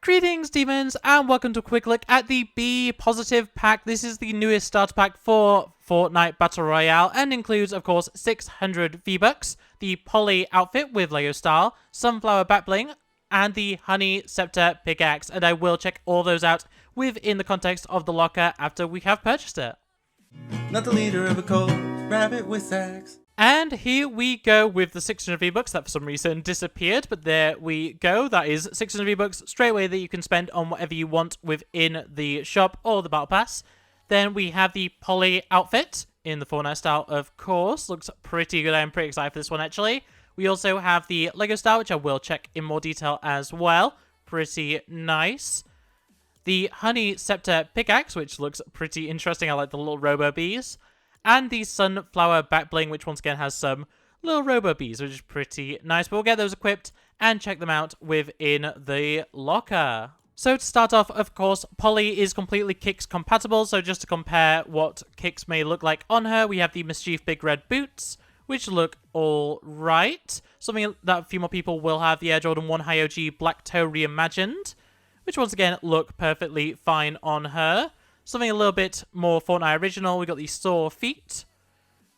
Greetings, demons, and welcome to a quick look at the bee-positive pack. This is the newest starter pack for Fortnite Battle Royale and includes, of course, 600 V-Bucks, the Polly outfit with Lego style, sunflower back bling, and the honey scepter pickaxe. And I will check all those out within the context of the locker after we have purchased it. Not the leader of a cult, RabbitWithAxe. And here we go with the 600 V-Bucks that for some reason disappeared, but there we go. That is 600 V-Bucks straight away that you can spend on whatever you want within the shop or the Battle Pass. Then we have the Polly outfit in the Fortnite style, of course. Looks pretty good. I'm pretty excited for this one, actually. We also have the Lego style, which I will check in more detail as well. Pretty nice. The honey scepter pickaxe, which looks pretty interesting. I like the little robo bees. And the sunflower back bling, which once again has some little robo bees, which is pretty nice. But we'll get those equipped and check them out within the locker. So to start off, of course, Polly is completely Kicks compatible. So just to compare what Kicks may look like on her, we have the Mischief Big Red Boots, which look all right. Something that a few more people will have, the Air Jordan 1 High OG Black Toe Reimagined, which once again look perfectly fine on her. Something a little bit more Fortnite original, we got the Sore Feet,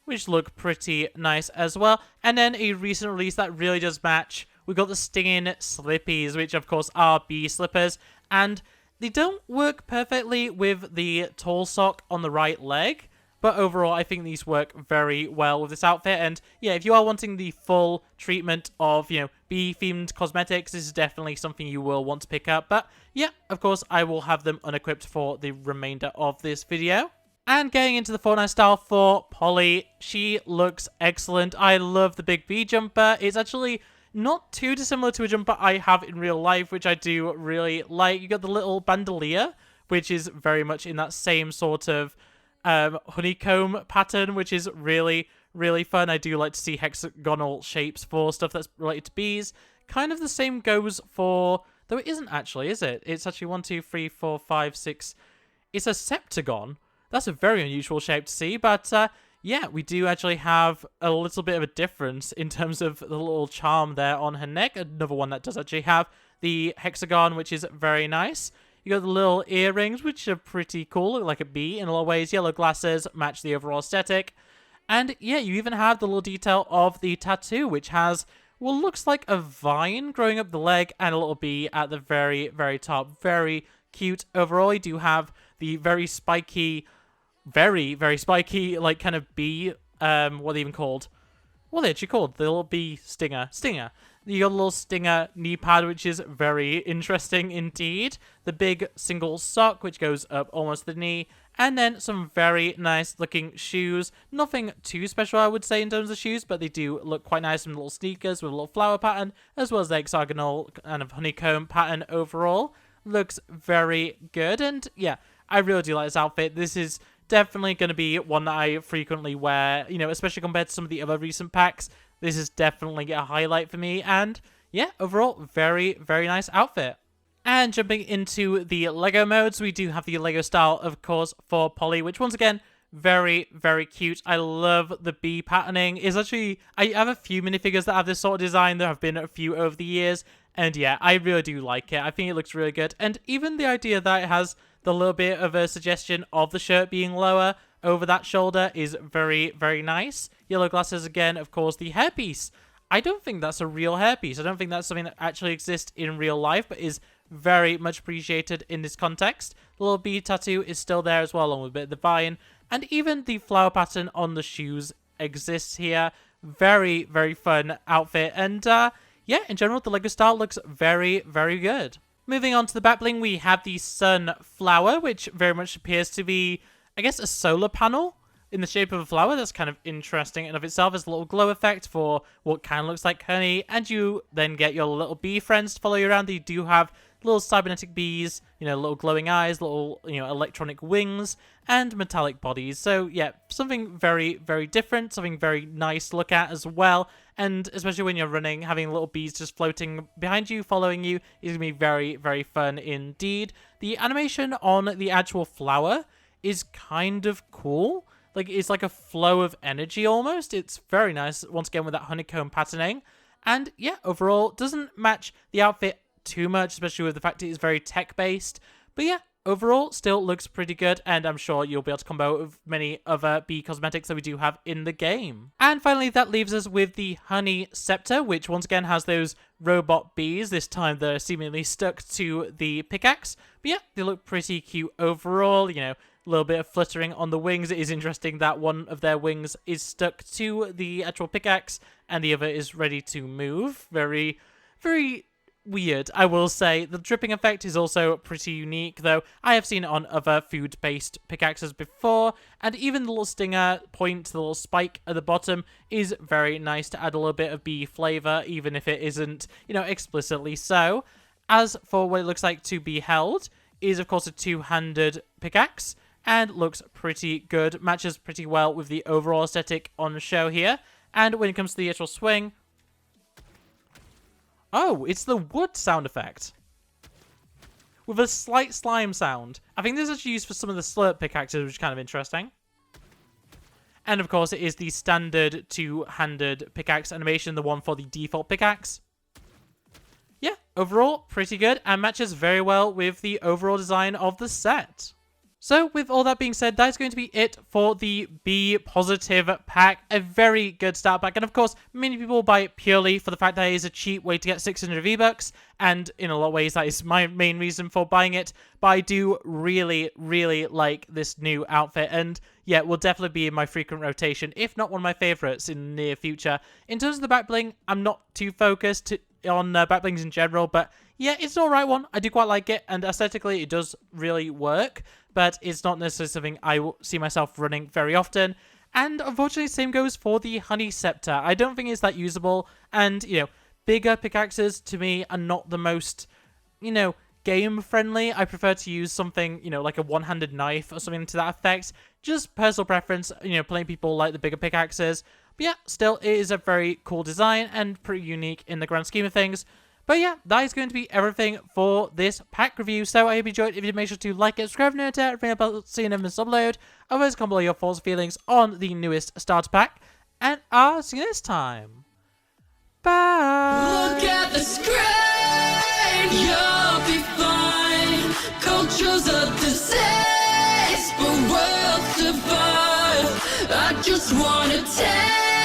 which look pretty nice as well. And then a recent release that really does match. We got the Stinging Slippies, which of course are bee slippers. And they don't work perfectly with the tall sock on the right leg. But overall, I think these work very well with this outfit. And yeah, if you are wanting the full treatment of, bee-themed cosmetics, this is definitely something you will want to pick up. But yeah, of course, I will have them unequipped for the remainder of this video. And getting into the Fortnite style for Polly, she looks excellent. I love the big bee jumper. It's actually not too dissimilar to a jumper I have in real life, which I do really like. You got the little bandolier, which is very much in that same sort of honeycomb pattern, which is really fun. I do like to see hexagonal shapes for stuff that's related to bees. Kind of the same goes for, though it isn't actually, is it? It's actually 1, 2, 3, 4, 5, 6. It's a septagon. That's a very unusual shape to see, but yeah, we do actually have a little bit of a difference in terms of the little charm there on her neck. Another one that does actually have the hexagon, which is very nice. You got the little earrings, which are pretty cool, look like a bee in a lot of ways. Yellow glasses match the overall aesthetic. And yeah, you even have the little detail of the tattoo, which has what looks like a vine growing up the leg and a little bee at the very top. Very cute. Overall, you do have the very spiky, very spiky, like, kind of bee, what are they even called? What are they actually called? The little bee stinger. You got a little stinger knee pad, which is very interesting indeed. The big single sock, which goes up almost the knee. And then some very nice looking shoes. Nothing too special, I would say, in terms of shoes, but they do look quite nice. Some little sneakers with a little flower pattern, as well as the hexagonal kind of honeycomb pattern overall. Looks very good. And yeah, I really do like this outfit. This is definitely going to be one that I frequently wear, especially compared to some of the other recent packs. This is definitely a highlight for me, and yeah, overall, very nice outfit. And jumping into the Lego modes, we do have the Lego style, of course, for Polly, which once again, very cute. I love the bee patterning. It's actually, I have a few minifigures that have this sort of design. There have been a few over the years, and yeah, I really do like it. I think it looks really good, and even the idea that it has the little bit of a suggestion of the shirt being lower over that shoulder is very nice. Yellow glasses again, of course, the hairpiece. I don't think that's a real hairpiece. I don't think that's something that actually exists in real life, but is very much appreciated in this context. The little bee tattoo is still there as well, along with a bit of the vine. And even the flower pattern on the shoes exists here. Very fun outfit. And yeah, in general, the Lego style looks very good. Moving on to the back bling, we have the sunflower, which very much appears to be, I guess, a solar panel in the shape of a flower. That's kind of interesting in of itself. As a little glow effect for what kind of looks like honey, and you then get your little bee friends to follow you around. They do have little cybernetic bees, little glowing eyes, little, electronic wings, and metallic bodies. So yeah, something very different, something very nice to look at as well. And especially when you're running, having little bees just floating behind you, following you, is going to be very fun indeed. The animation on the actual flower is kind of cool. Like, it's like a flow of energy almost. It's very nice, once again, with that honeycomb patterning. And yeah, overall, doesn't match the outfit too much, especially with the fact it is very tech-based. But yeah, overall, still looks pretty good, and I'm sure you'll be able to combo with many other bee cosmetics that we do have in the game. And finally, that leaves us with the Honey Scepter, which once again has those robot bees. This time they're seemingly stuck to the pickaxe. But yeah, they look pretty cute overall, you know, a little bit of fluttering on the wings. It is interesting that one of their wings is stuck to the actual pickaxe, and the other is ready to move. Very, very weird, I will say. The dripping effect is also pretty unique, though. I have seen it on other food-based pickaxes before, and even the little stinger point, the little spike at the bottom, is very nice to add a little bit of bee flavor, even if it isn't, you know, explicitly so. As for what it looks like to be held, is of course a two-handed pickaxe, and looks pretty good, matches pretty well with the overall aesthetic on show here. And when it comes to the actual swing, oh, it's the wood sound effect with a slight slime sound. I think this is actually used for some of the slurp pickaxes, which is kind of interesting. And of course, it is the standard two-handed pickaxe animation, the one for the default pickaxe. Yeah, overall, pretty good, and matches very well with the overall design of the set. So, with all that being said, that is going to be it for the Bee Positive pack. A very good start pack, and of course, many people buy it purely for the fact that it is a cheap way to get 600 V-Bucks, and in a lot of ways, that is my main reason for buying it. But I do really, really like this new outfit, and yeah, it will definitely be in my frequent rotation, if not one of my favorites in the near future. In terms of the back bling, I'm not too focused on back blings in general, but yeah, it's an alright one. I do quite like it, and aesthetically, it does really work, but it's not necessarily something I will see myself running very often. And unfortunately, same goes for the Honey Scepter. I don't think it's that usable, and, you know, bigger pickaxes, to me, are not the most, you know, game-friendly. I prefer to use something, you know, like a one-handed knife or something to that effect. Just personal preference, you know, plenty of people like the bigger pickaxes. But yeah, still, it is a very cool design and pretty unique in the grand scheme of things. But yeah, that is going to be everything for this pack review. So I hope you enjoyed. If you did, make sure to like it, subscribe, and everything about seeing them upload. Otherwise, comment below your thoughts and feelings on the newest starter pack. And I'll see you next time. Bye! Look at the screen, you'll be fine. Culture's a disease, but we'll survive. I just wanna take